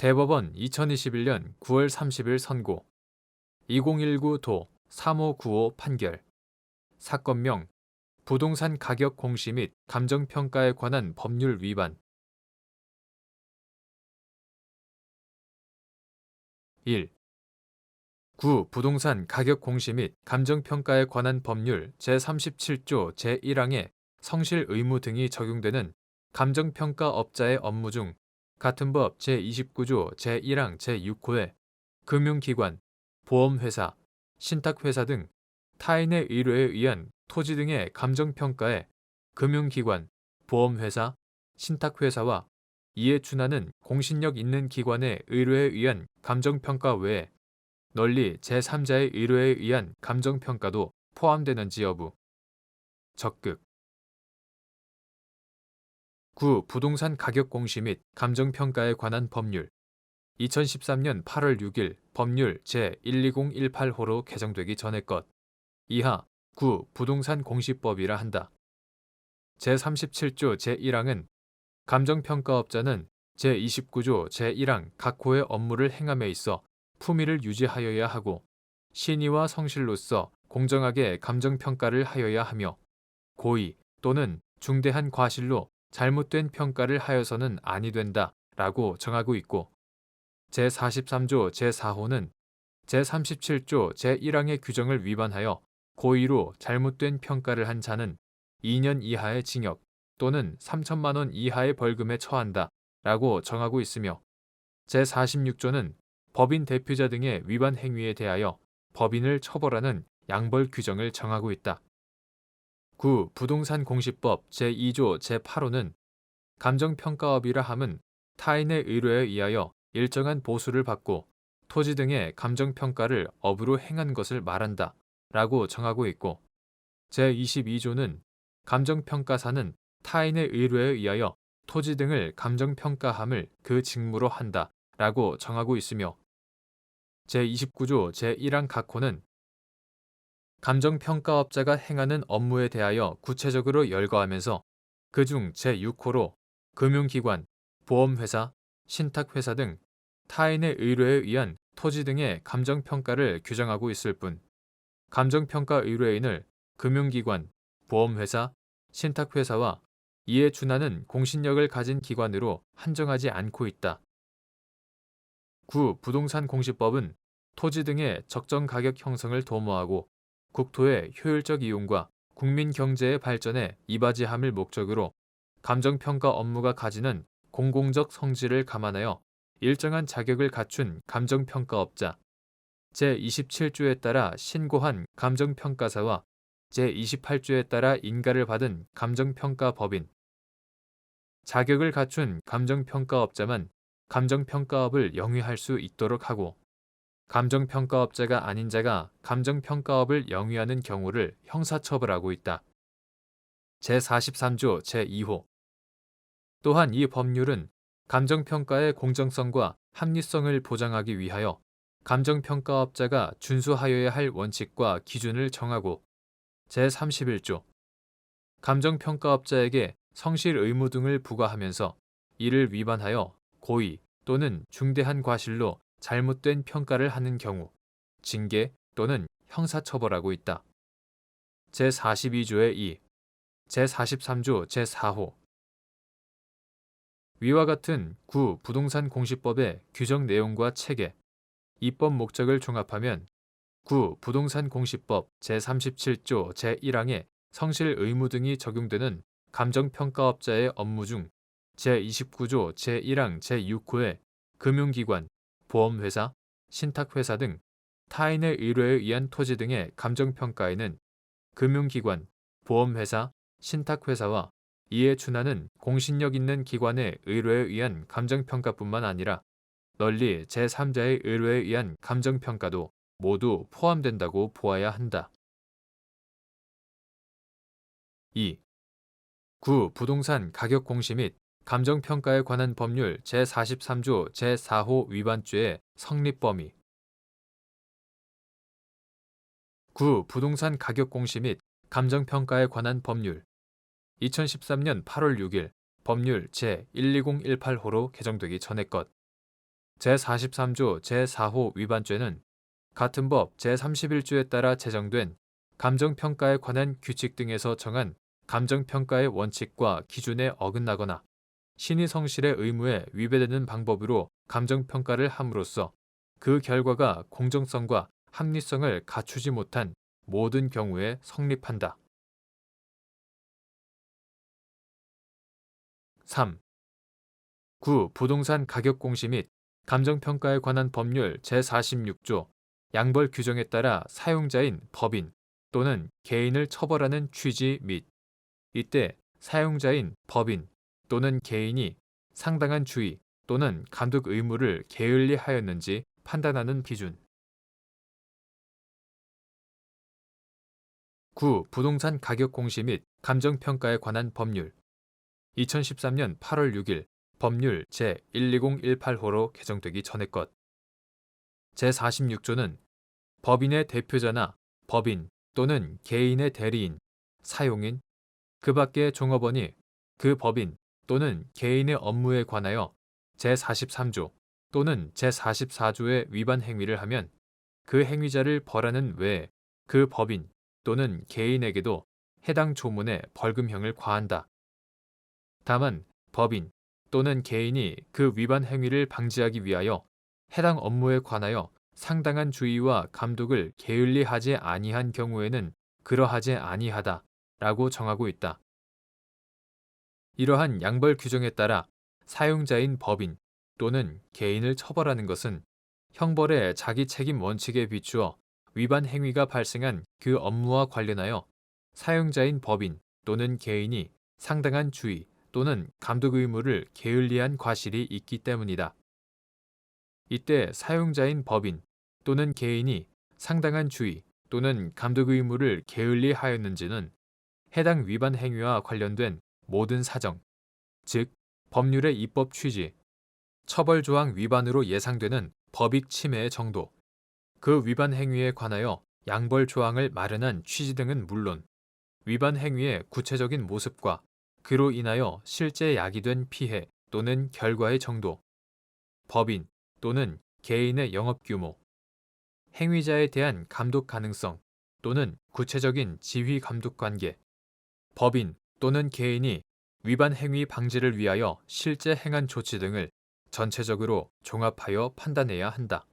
대법원 2021년 9월 30일 선고 2019도 3595 판결 사건명 부동산 가격 공시 및 감정평가에 관한 법률 위반 1. 구 부동산 가격 공시 및 감정평가에 관한 법률 제37조 제1항에 성실 의무 등이 적용되는 감정평가업자의 업무 중 같은 법 제29조 제1항 제6호에 금융기관, 보험회사, 신탁회사 등 타인의 의뢰에 의한 토지 등의 감정평가에 금융기관, 보험회사, 신탁회사와 이에 준하는 공신력 있는 기관의 의뢰에 의한 감정평가 외에 널리 제3자의 의뢰에 의한 감정평가도 포함되는지 여부. 적극 9. 부동산 가격 공시 및 감정평가에 관한 법률 2013년 8월 6일 법률 제12018호로 개정되기 전의 것. 이하 9. 부동산 공시법이라 한다. 제37조 제1항은 감정평가업자는 제29조 제1항 각 호의 업무를 행함에 있어 품위를 유지하여야 하고 신의와 성실로서 공정하게 감정평가를 하여야 하며 고의 또는 중대한 과실로 잘못된 평가를 하여서는 아니 된다 라고 정하고 있고 제43조 제4호는 제37조 제1항의 규정을 위반하여 고의로 잘못된 평가를 한 자는 2년 이하의 징역 또는 3천만 원 이하의 벌금에 처한다 라고 정하고 있으며 제46조는 법인 대표자 등의 위반 행위에 대하여 법인을 처벌하는 양벌 규정을 정하고 있다. 9. 부동산 공시법 제2조 제8호는 감정평가업이라 함은 타인의 의뢰에 의하여 일정한 보수를 받고 토지 등의 감정평가를 업으로 행한 것을 말한다 라고 정하고 있고 제22조는 감정평가사는 타인의 의뢰에 의하여 토지 등을 감정평가함을 그 직무로 한다 라고 정하고 있으며 제29조 제1항 각호는 감정평가업자가 행하는 업무에 대하여 구체적으로 열거하면서 그중 제6호로 금융기관, 보험회사, 신탁회사 등 타인의 의뢰에 의한 토지 등의 감정평가를 규정하고 있을 뿐 감정평가 의뢰인을 금융기관, 보험회사, 신탁회사와 이에 준하는 공신력을 가진 기관으로 한정하지 않고 있다. 9. 부동산 공시법은 토지 등의 적정 가격 형성을 도모하고 국토의 효율적 이용과 국민 경제의 발전에 이바지함을 목적으로 감정평가 업무가 가지는 공공적 성질을 감안하여 일정한 자격을 갖춘 감정평가업자, 제27조에 따라 신고한 감정평가사와 제28조에 따라 인가를 받은 감정평가법인, 자격을 갖춘 감정평가업자만 감정평가업을 영위할 수 있도록 하고 감정평가업자가 아닌 자가 감정평가업을 영위하는 경우를 형사처벌하고 있다. 제43조 제2호 또한 이 법률은 감정평가의 공정성과 합리성을 보장하기 위하여 감정평가업자가 준수하여야 할 원칙과 기준을 정하고 제31조 감정평가업자에게 성실 의무 등을 부과하면서 이를 위반하여 고의 또는 중대한 과실로 잘못된 평가를 하는 경우 징계 또는 형사처벌하고 있다. 제42조의 2, 제43조 제4호 위와 같은 구 부동산 공시법의 규정 내용과 체계, 입법 목적을 종합하면 구 부동산 공시법 제37조 제1항에 성실 의무 등이 적용되는 감정평가업자의 업무 중 제29조 제1항 제6호의 금융기관, 보험회사, 신탁회사 등 타인의 의뢰에 의한 토지 등의 감정평가에는 금융기관, 보험회사, 신탁회사와 이에 준하는 공신력 있는 기관의 의뢰에 의한 감정평가뿐만 아니라 널리 제3자의 의뢰에 의한 감정평가도 모두 포함된다고 보아야 한다. 2. 구 부동산 가격 공시 및 감정평가에 관한 법률 제43조 제4호 위반죄의 성립 범위 9. 부동산 가격 공시 및 감정평가에 관한 법률 2013년 8월 6일 법률 제12018호로 개정되기 전의 것. 제43조 제4호 위반죄는 같은 법 제31조에 따라 제정된 감정평가에 관한 규칙 등에서 정한 감정평가의 원칙과 기준에 어긋나거나 신의 성실의 의무에 위배되는 방법으로 감정평가를 함으로써 그 결과가 공정성과 합리성을 갖추지 못한 모든 경우에 성립한다. 3. 9. 부동산 가격 공시 및 감정평가에 관한 법률 제46조 양벌 규정에 따라 사용자인 법인 또는 개인을 처벌하는 취지 및 이때 사용자인 법인 또는 개인이 상당한 주의 또는 감독 의무를 게을리 하였는지 판단하는 기준. 9. 부동산 가격 공시 및 감정평가에 관한 법률 2013년 8월 6일 법률 제12018호로 개정되기 전의 것. 제46조는 법인의 대표자나 법인 또는 개인의 대리인, 사용인, 그 밖의 종업원이 그 법인 또는 개인의 업무에 관하여 제43조 또는 제44조의 위반 행위를 하면 그 행위자를 벌하는 외에 그 법인 또는 개인에게도 해당 조문의 벌금형을 과한다. 다만 법인 또는 개인이 그 위반 행위를 방지하기 위하여 해당 업무에 관하여 상당한 주의와 감독을 게을리 하지 아니한 경우에는 그러하지 아니하다라고 정하고 있다. 이러한 양벌 규정에 따라 사용자인 법인 또는 개인을 처벌하는 것은 형벌의 자기 책임 원칙에 비추어 위반 행위가 발생한 그 업무와 관련하여 사용자인 법인 또는 개인이 상당한 주의 또는 감독 의무를 게을리한 과실이 있기 때문이다. 이때 사용자인 법인 또는 개인이 상당한 주의 또는 감독 의무를 게을리 하였는지는 해당 위반 행위와 관련된 모든 사정, 즉 법률의 입법 취지, 처벌 조항 위반으로 예상되는 법익 침해의 정도, 그 위반 행위에 관하여 양벌 조항을 마련한 취지 등은 물론 위반 행위의 구체적인 모습과 그로 인하여 실제 야기된 피해 또는 결과의 정도, 법인 또는 개인의 영업 규모, 행위자에 대한 감독 가능성 또는 구체적인 지휘 감독 관계, 법인 또는 개인이 위반 행위 방지를 위하여 실제 행한 조치 등을 전체적으로 종합하여 판단해야 한다.